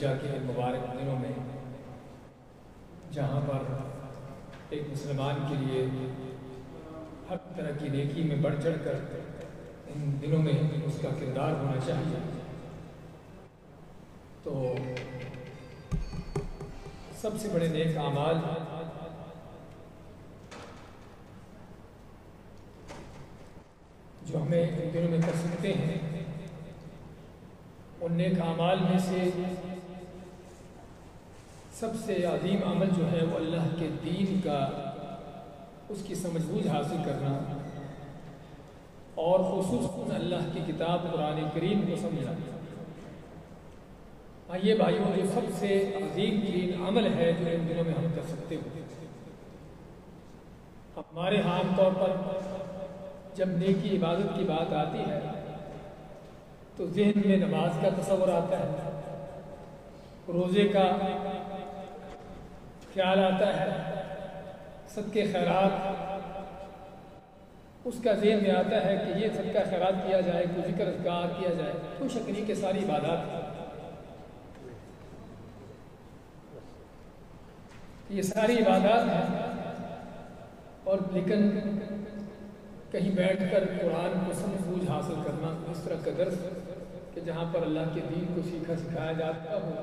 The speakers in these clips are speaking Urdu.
الحجہ کے مبارک دنوں میں جہاں پر ایک مسلمان کے لیے ہر طرح کی نیکی میں بڑھ چڑھ کر ان دنوں میں اس کا کردار ہونا چاہیے، تو سب سے بڑے نیک اعمال جو ہمیں ان دنوں میں کر سکتے ہیں، ان نیک اعمال میں سے سب سے عظیم عمل جو ہے وہ اللہ کے دین کا اس کی سمجھ بوجھ حاصل کرنا اور خصوصاً اللہ کی کتاب قرآن کریم کو سمجھنا۔ یہ بھائیوں جو سب سے عظیم ترین عمل ہے جو ان دنوں میں ہم کر سکتے ہیں۔ ہمارے عام طور پر جب نیکی عبادت کی بات آتی ہے تو ذہن میں نماز کا تصور آتا ہے، روزے کا خیال آتا ہے، صدقے خیرات اس کا ذہن میں آتا ہے کہ یہ صدقہ خیرات کیا جائے، کوئی ذکر اذکار کیا جائے، کوئی شک نہیں کہ ساری عبادات یہ ساری عبادات ہیں، اور لیکن کہیں بیٹھ کر قرآن کو سمجھ بوجھ حاصل کرنا، اس طرح کا درس کہ جہاں پر اللہ کے دین کو سیکھا سکھایا جاتا ہو،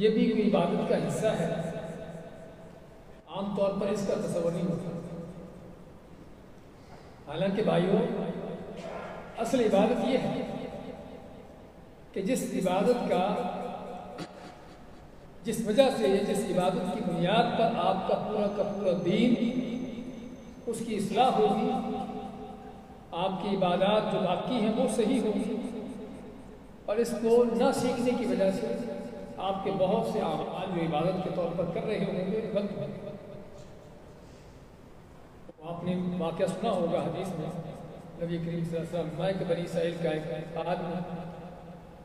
یہ بھی کوئی عبادت کا حصہ ہے۔ عام طور پر اس کا تصور نہیں ہوتا۔ حالانکہ بھائیوں اصل عبادت یہ ہے کہ جس عبادت کا جس وجہ سے جس عبادت کی بنیاد پر آپ کا پورا دین اس کی اصلاح ہوگی، آپ کی عبادات جو باقی ہیں وہ صحیح ہوگی، اور اس کو نہ سیکھنے کی وجہ سے آپ کے بہت سے اعمال جو عبادت کے طور پر کر رہے ہوں گے غلط ہوں گے۔ آپ نے واقعہ سنا ہوگا حدیث میں، نبی کریم صلی اللہ علیہ وسلم مائک بنی اسرائیل کا ایک آدمی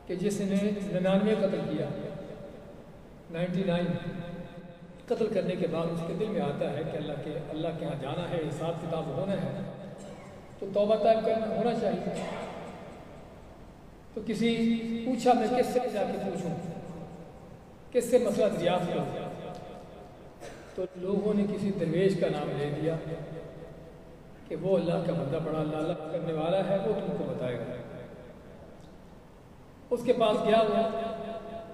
کہ جس نے 99 قتل کیا، 99 قتل کرنے کے بعد اس کے دل میں آتا ہے کہ اللہ کے ہاں جانا ہے، حساب کتاب ہونا ہے، تو توبہ طائب کرنا ہونا چاہیے۔ تو کسی پوچھا میں کس سے جا کے پوچھوں، کس سے مسئلہ دریافت کروں، تو لوگوں نے کسی درویش کا نام لے دیا کہ وہ اللہ کا بندہ بڑا اللہ کرنے والا ہے، وہ تم کو بتائے گا۔ اس کے پاس گیا ہوا،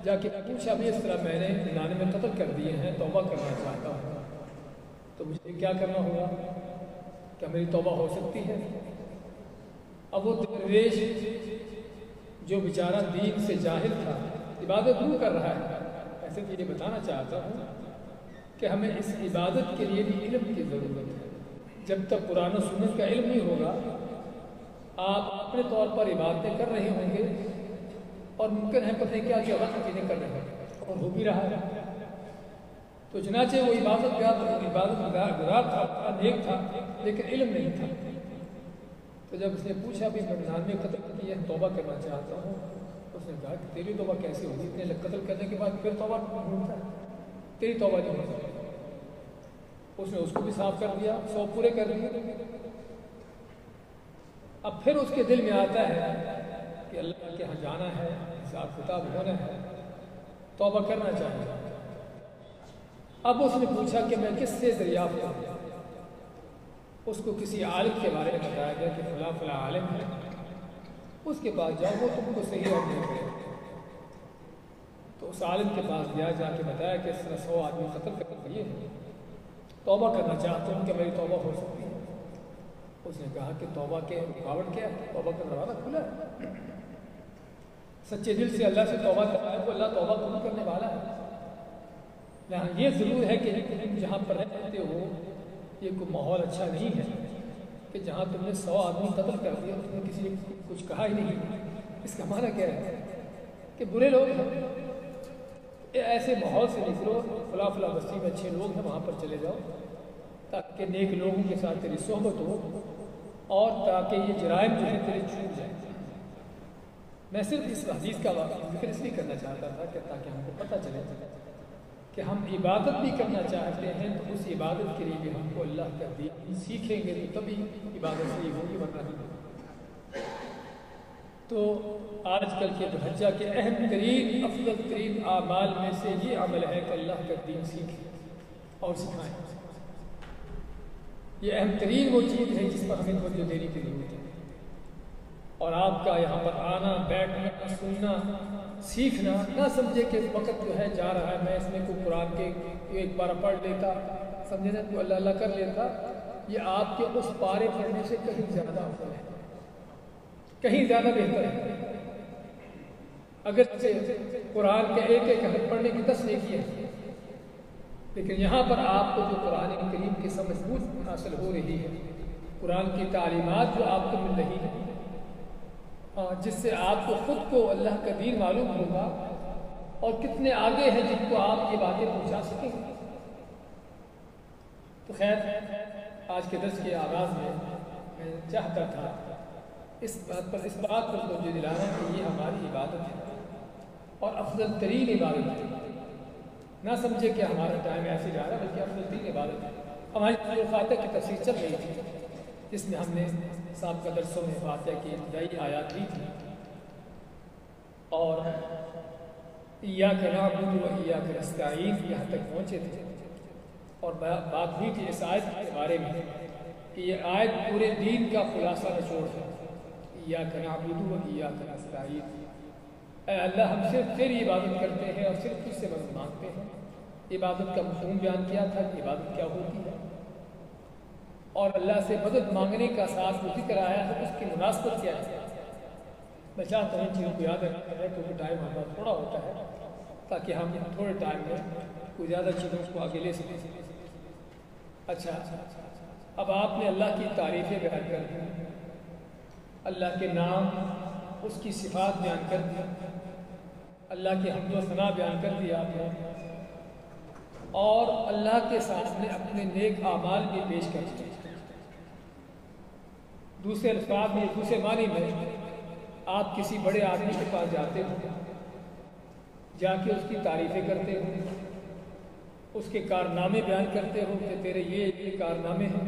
جا کے پوچھا بھی اس طرح میں نے 99 قتل کر دیے ہیں، توبہ کرنا چاہتا ہوں، تو مجھے کیا کرنا ہوگا، کیا میری توبہ ہو سکتی ہے؟ اب وہ درویش جو بیچارہ دین سے جاہل تھا، عبادت کیوں کر رہا ہے، ایسے تو یہ بتانا چاہتا ہوں کہ ہمیں اس عبادت کے لیے بھی علم کی ضرورت ہے۔ جب تک قرآن و سنت کا علم نہیں ہوگا، آپ اپنے طور پر عبادتیں کر رہے ہوں گے اور ممکن ہے پتہ کیا غلط چیزیں کر رہے ہیں اور ہو بھی رہا ہے۔ تو چنانچہ وہ عبادت گزار تھا، نیک تھا، لیکن علم نہیں تھا۔ تو جب اس نے پوچھا بھی میں 99 قتل کی ہے، توبہ کرنا چاہتا ہوں، اس نے کہا کہ تیری توبہ کیسی ہوگی، اتنے قتل کرنے کے بعد پھر توبہ ڈھونڈتا ہے، تیری توبہ نہیں ہو سکتی۔ اس نے اس کو بھی صاف کر دیا، 100 پورے کر دیے۔ اب پھر اس کے دل میں آتا ہے کہ اللہ کے ہاں جانا ہے، حساب کتاب ہونا ہے، توبہ کرنا چاہیے۔ اب اس نے پوچھا کہ میں کس سے دریافت کروں؟ اس کو کسی عالم کے بارے میں بتایا گیا کہ فلاں فلاں عالم ہے، اس کے پاس جاؤ، وہ تم کو صحیح اور نہیں کرے۔ تو اس عالم کے پاس گیا، جا کے بتایا کہ اس طرح 100 آدمی قتل کر دیے ہیں، توبہ کرنا چاہتا ہوں کہ میری توبہ ہو سکتی ہے۔ اس نے کہا کہ توبہ کے رکاوٹ کیا ہے، توبہ کا دروازہ کھلا ہے، سچے دل سے اللہ سے توبہ کرنا ہے تو اللہ توبہ قبول کرنے والا ہے۔ یہاں یہ ضرور ہے کہ جہاں پر رہتے ہو یہ کوئی ماحول اچھا نہیں ہے کہ جہاں تم نے 100 آدمی قتل کر دیا، تم نے کسی نے کچھ کہا ہی نہیں۔ اس کا معنی کیا ہے کہ برے لوگ ہیں، ایسے ماحول سے نکلو، فلاں فلاں بستی میں اچھے لوگ ہیں وہاں پر چلے جاؤ تاکہ نیک لوگوں کے ساتھ تیری صحبت ہو اور تاکہ یہ جرائم جو ہے تیرے چھوٹ جائیں۔ میں صرف اس حدیث کا ذکر اس لیے کرنا چاہتا تھا کہ تاکہ ہم کو پتہ چلے کہ ہم عبادت بھی کرنا چاہتے ہیں تو اس عبادت کے لیے بھی ہم کو اللہ کا دین سیکھیں گے تو تبھی عبادت صحیح ہوگی، ورنہ نہیں۔ تو آج کل کے بھجا کے اہم ترین افضل ترین اعمال میں سے یہ عمل ہے کہ اللہ کا دین سیکھیں اور سکھائیں۔ یہ اہم ترین وہ چیز ہے جس پر ہمیں توجہ دینے کی ضرورت ہے۔ اور آپ کا یہاں پر آنا، بیٹھنا، سننا، سیکھنا، نہ سمجھے کہ وقت جو ہے جا رہا ہے، میں اس میں کوئی قرآن کے ایک بار پڑھ لیتا، سمجھے نا، کوئی اللہ اللہ کر لیتا، یہ آپ کے اس پارے پڑھنے سے کہیں زیادہ افضل ہے، کہیں زیادہ بہتر ہے۔ اگر قرآن کے ایک ایک حرف پڑھنے کی 10 نیکی ہے، لیکن یہاں پر آپ کو جو قرآن کریم کی سمجھ حاصل ہو رہی ہے، قرآن کی تعلیمات جو آپ کو مل رہی ہے، جس سے آپ کو خود کو اللہ کا دین معلوم ہوگا اور کتنے آگے ہیں جن کو آپ یہ باتیں پہنچا سکیں گے۔ تو خیر، آج کے درس کے آغاز میں چاہتا تھا اس بات پر توجہ دلانا کہ یہ ہماری عبادت ہے اور افضل ترین عبادت ہے۔ نہ سمجھے کہ ہمارا ٹائم ایسے جا رہا ہے، بلکہ افضل ترین عبادت ہے۔ ہماری سورۃ فاتحہ کی تفسیر چل رہی تھی، جس میں ہم نے سابقہ درسوں میں فاتحہ کی ابتدائی آیات لی تھی، اور ایاک نعبد و ایاک نستعین یہاں تک پہنچے تھے، اور بات ہوئی تھی اس آیت کے بارے میں کہ یہ آیت پورے دین کا خلاصہ نچوڑ ہے۔ ایاک نعبد و ایاک نستعین، اے اللہ ہم صرف تیری عبادت کرتے ہیں اور صرف تجھ سے مدد مانگتے ہیں۔ عبادت کا مفہوم بیان کیا تھا کہ عبادت کیا ہوتی ہے، اور اللہ سے مدد مانگنے کا ساتھ وہ ذکر آیا ہے، اس کی مناسبت کیا ہے۔ میں چاہتا ہوں ان چیزوں کو یاد رکھنا ہے، کیونکہ ٹائم ہمارا تھوڑا ہوتا ہے، تاکہ ہم تھوڑے ٹائم میں کوئی زیادہ چیزوں کو آگے لے سکیں۔ اچھا، اب آپ نے اللہ کی تعریفیں بیان کر دی، اللہ کے نام، اس کی صفات بیان کر دی، اللہ کے حمد و ثنا بیان کر دیا آپ نے، اور اللہ کے سامنے اپنے نیک اعمال بھی پیش کر دیے۔ دوسرے الفاظ میں، دوسرے معنی میں، آپ کسی بڑے آدمی کے پاس جاتے ہو، جا کے اس کی تعریفیں کرتے ہو، اس کے کارنامے بیان کرتے ہو کہ تیرے یہ کارنامے ہیں،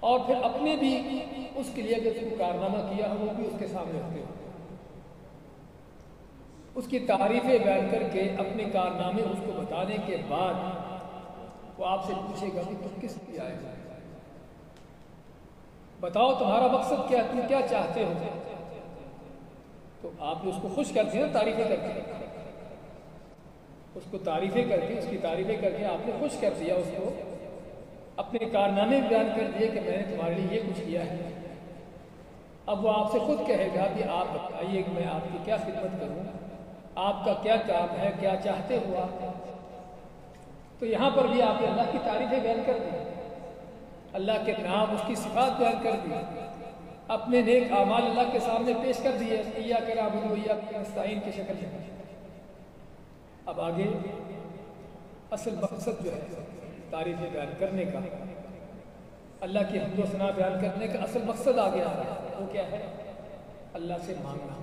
اور پھر اپنے بھی اس کے لیے اگر کوئی کارنامہ کیا ہو وہ بھی اس کے سامنے رکھتے ہو، اس کی تعریفیں بیان کر کے اپنے کارنامے اس کو بتانے کے بعد وہ آپ سے پوچھے گا کہ تم کس لیے آئے ہو، بتاؤ تمہارا مقصد کیا، تم کیا چاہتے ہو؟ تو آپ اس کو خوش کرتے ہیں، تعریفیں کرتے ہیں، اس کو تعریفیں کر کے، اس کی تعریفیں کر کے آپ نے خوش کر دیا، اس کو اپنے کارنامے بیان کر دیے کہ میں نے تمہارے لیے یہ کچھ کیا ہے۔ اب وہ آپ سے خود کہے گا کہ آپ بتائیے کہ میں آپ کی کیا خدمت کروں، آپ کا کیا کام ہے، کیا چاہتے ہو آپ؟ تو یہاں پر بھی آپ نے اللہ کی تعریفیں بیان کر دی، اللہ کے نام، اس کی صفات بیان کر دی، اپنے نیک اعمال اللہ کے سامنے پیش کر دیے، ایاک نعبد و ایاک نستعین کی شکل میں۔ اب آگے اصل مقصد جو ہے تعریفیں بیان کرنے کا، اللہ کی حمد و ثنا بیان کرنے کا اصل مقصد آگے آ رہا ہے، وہ کیا ہے؟ اللہ سے مانگنا۔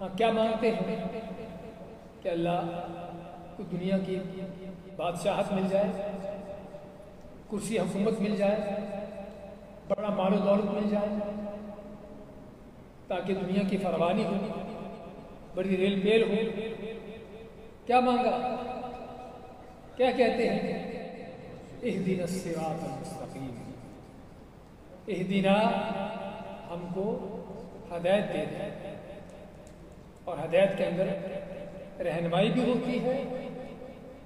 ہاں، کیا مانگتے ہیں؟ کہ اللہ کو دنیا کی بادشاہت مل جائے، کرسی حکومت مل جائے، بڑا مال و دولت مل جائے، تاکہ دنیا کی فروانی ہو، بڑی ریل بیل ہو۔ کیا مانگا؟ کیا کہتے ہیں؟ اہدنا الصراط المستقیم، اہدنا، ہم کو ہدایت دے دے، اور ہدایت کے اندر رہنمائی بھی ہوتی ہے،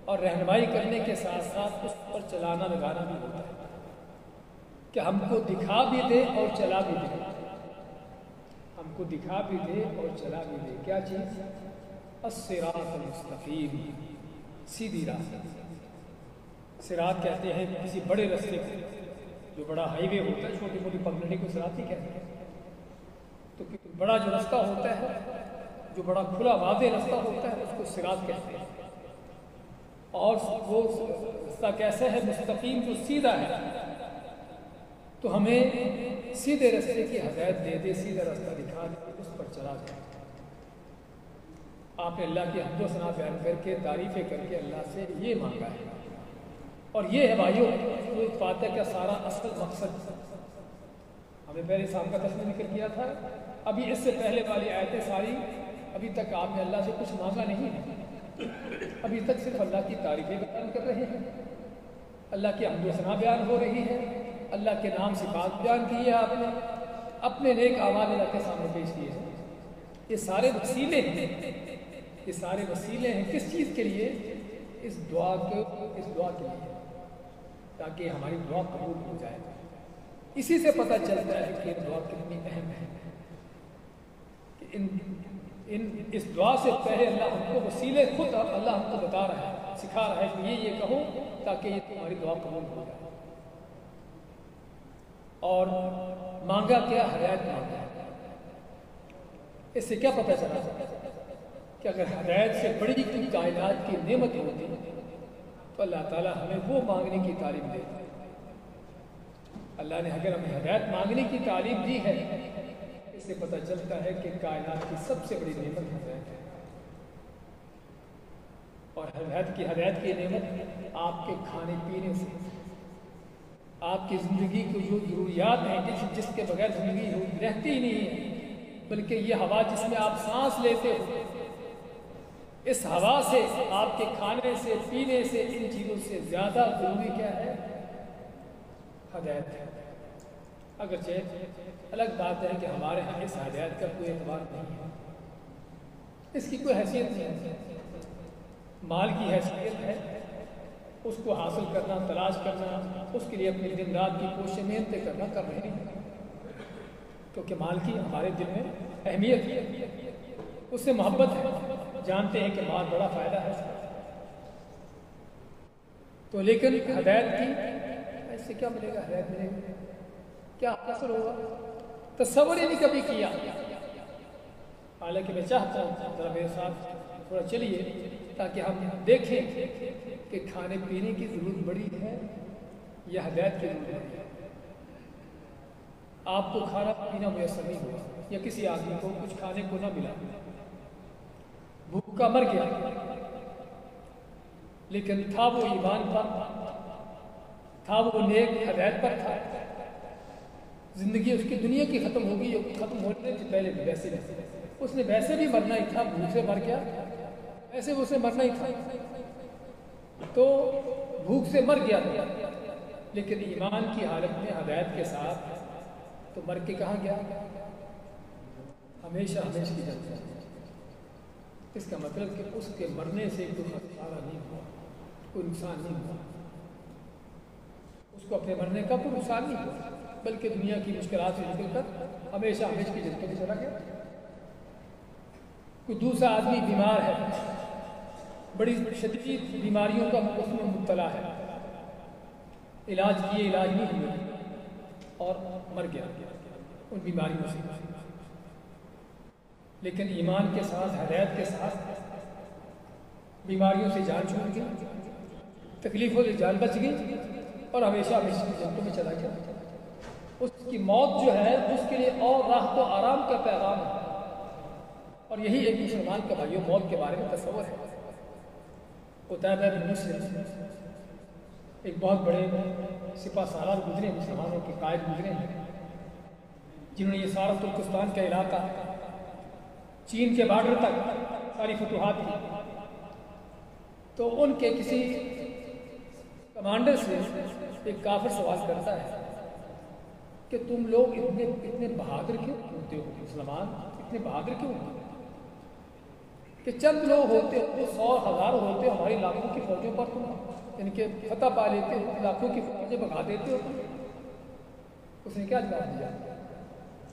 اور رہنمائی کرنے کے ساتھ ساتھ اس پر چلانا لگانا بھی ہوتا ہے، کہ ہم کو دکھا بھی دے اور چلا بھی دے، ہم کو دکھا بھی دے اور چلا بھی دے۔ کیا چیز؟ الصراط المستقیم، سیدھی راہ۔ صراط کہتے ہیں کسی بڑے راستے کو، جو بڑا ہائی وے ہوتا ہے، چھوٹی موٹی پگڈنڈی کو صراط ہی کہتے ہیں۔ تو بڑا جو راستہ ہوتا ہے، جو بڑا کھلا واضح راستہ ہوتا ہے، اس کو صراط کہتے ہیں۔ اور وہ راستہ کیسا ہے؟ مستقیم، جو سیدھا ہے۔ تو ہمیں سیدھے راستے کی ہدایت دے دے، سیدھا راستہ دکھا دے، اس پر چلا جائے۔ آپ نے اللہ کی حمد و ثنا بیان کر کے، تعریفیں کر کے اللہ سے یہ مانگا ہے، اور یہ ہے بھائیوں سورۃ فاتحہ کا سارا اصل مقصد۔ ہمیں پہلے صاحب کا تسلیم ذکر کیا تھا. ابھی اس سے پہلے والی آیتیں ساری ابھی تک آپ نے اللہ سے کچھ مانگا نہیں ہے. ابھی تک صرف اللہ کی تعریفیں بیان کر رہے ہیں, اللہ کی حمد و ثنا بیان ہو رہی ہے, اللہ کے نام صفات بیان کی ہے آپ نے, اپنے نیک اعمال اللہ کے سامنے پیش کیے ہیں. یہ سارے وسیلے ہیں, یہ سارے وسیلے ہیں کس چیز کے لیے؟ اس دعا کے لیے, تاکہ ہماری دعا قبول ہو جائے. اسی سے پتہ چلتا ہے کہ دعا کتنی اہم ہے. کہ اس دعا سے پہلے اللہ ہم کو وسیلے خود اللہ ہم کو بتا رہا ہے, سکھا رہا ہے کہ یہ کہو تاکہ یہ تمہاری دعا قبول ہو جائے. اور مانگا کیا؟ ہدایت مانگا. اس سے کیا پتہ چلا کہ اگر ہدایت سے بڑی کوئی کائنات کی نعمت ہوتی تو اللہ تعالیٰ ہمیں وہ مانگنے کی تعلیم دیتا. اللہ نے اگر ہمیں ہدایت مانگنے کی تعلیم دی ہے, اس سے پتہ چلتا ہے کہ کائنات کی سب سے بڑی نعمت ہدایت ہے. اور ہدایت کی نعمت آپ کے کھانے پینے سے, آپ کی زندگی کی جو ضروریات ہیں جس کے بغیر زندگی رہتی ہی نہیں ہے, بلکہ یہ ہوا جس میں آپ سانس لیتے ہو, اس ہوا سے, آپ کے کھانے سے, پینے سے, ان چیزوں سے زیادہ ضروری کیا ہے؟ ہدایت ہے. اگرچہ الگ بات ہے کہ ہمارے ہاں اس ہدایت کا کوئی اعتبار نہیں ہے, اس کی کوئی حیثیت نہیں ہے. مال کی حیثیت ہے, اس کو حاصل کرنا, تلاش کرنا, اس کے لیے اپنی دن رات کی کوششیں محنتیں کرنا کر رہے ہیں, کیونکہ مال کی ہمارے دل میں اہمیت ہے, اس سے محبت ہے, جانتے ہیں کہ مال بڑا فائدہ ہے. تو لیکن ہدایت کی اس سے کیا ملے گا؟ ہدایت ملے گا کیا حاصل ہوگا؟ تصور ہی نہیں کبھی کیا. حالانکہ میں چاہتا ہوں ذرا میرے ساتھ تھوڑا چلیے تاکہ ہم دیکھیں کہ کھانے پینے کی ضرورت بڑی ہے یا ہدایت کی ضرورت ہے. آپ کو کھانا پینا میسر نہیں ہوا, یا کسی آدمی کو کچھ کھانے کو نہ ملا, بھوکا مر گیا, لیکن تھا وہ ایمان پر, تھا وہ نیک ہدایت پر تھا. زندگی اس کی دنیا کی ختم ہوگی, ختم ہونے سے پہلے بھی ویسے اس نے ویسے بھی مرنا ہی تھا, بھوک سے مر گیا, ایسے اسے مرنا ہی تھا, تو بھوک سے مر گیا تھا. لیکن ایمان کی حالت میں ہدایت کے ساتھ تو مر کے کہاں گیا؟ ہمیشہ ہمیشہ کی جنت. اس کا مطلب کہ اس کے مرنے سے کوئی خسارہ نہیں ہوا, کوئی نقصان نہیں ہوا, اس کو اپنے مرنے کا کوئی نقصان نہیں ہوا, بلکہ دنیا کی مشکلات سے نکل کر ہمیشہ ہمیشہ کی جنت میں چلا گیا. کوئی دوسرا آدمی بیمار ہے, بڑی شدید بیماریوں کا اس میں مبتلا ہے, علاج کیے علاج نہیں ہوئے اور مر گیا ان بیماریوں سے. لیکن ایمان کے ساتھ, ہدایت کے ساتھ بیماریوں سے جان چھوٹ گئی, تکلیفوں سے جان بچ گئی اور ہمیشہ ہمیشہ کی جنتوں میں چلا گیا. اس کی موت جو ہے اس کے لیے اور راحت و آرام کا پیغام ہے. اور یہی ایک مسلمان کا بھائیوں موت کے بارے میں تصور ہے. قتیبہ بن مسلم ایک بہت بڑے سپہ سالار گزرے, مسلمانوں کے قائد گزرے ہیں, جنہوں نے یہ سارا ترکستان کا علاقہ, چین کے بارڈر تک ساری فتوحات کی. تو ان کے کسی کمانڈر سے ایک کافر سوال کرتا ہے کہ تم لوگ اتنے بہادر کیوں ہوتے ہو, مسلمان اتنے بہادر کیوں ہوتے ہو کہ چند لوگ ہوتے ہو, 100,000 ہوتے ہو, ہماری لاکھوں کی فوجوں پر تم ان کے فتح پا لیتے ہو, لاکھوں کی فوجیں بھگا دیتے ہو. اس نے کیا جواب دیا؟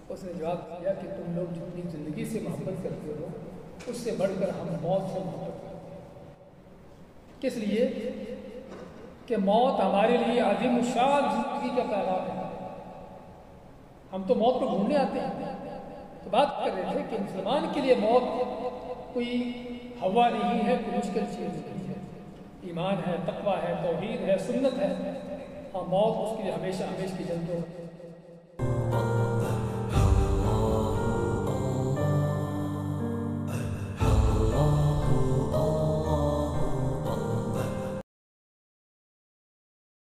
اس نے جواب دیا کہ تم لوگ جتنی زندگی سے محبت کرتے ہو اس سے بڑھ کر ہم موت سے محبت کرتے ہیں. کس لیے؟ کہ موت ہمارے لیے عظیم الشان زندگی کا پیغام ہے. ہم تو موت کو ڈھونڈنے آتے ہیں. تو بات کر رہے تھے کہ مسلمان کے لیے موت کوئی ہوا نہیں ہے, کوئی مشکل چیز نہیں ہے. ایمان ہے, تقویٰ ہے, توحید ہے, سنت ہے. ہاں موت اس کے لیے ہمیشہ ہمیشہ کی جنتوں